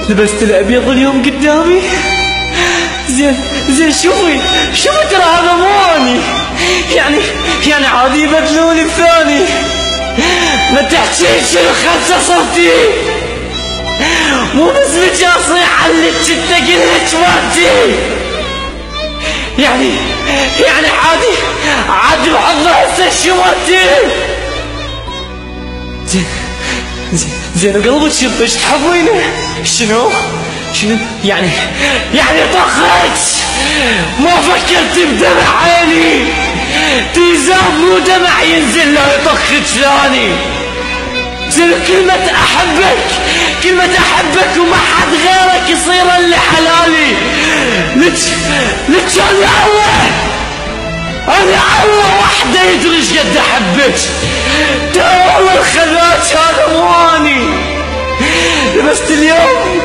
لبست الابيض اليوم قدامي. زين شوفي ترى هذا مو اني، يعني عادي يبدلوني الثاني. ما تحكين شنو خلصة صرتي، مو بس بجي اصيح عليك كنت اقلك مالتي. يعني عادي بحضر هسه شمالتي. زين وقلبك ايش تحبينه؟ شنو يعني طخت؟ ما فكرت بدمع عيني؟ تيزاب مو دمع ينزل لو يطخك ثاني. زين كلمة احبك وما حد غيرك يصير اللي حلالي. لك انا اول وحده يدري ايش قد احبك. ترى والله الخذاك هذا مو اني. لبست اليوم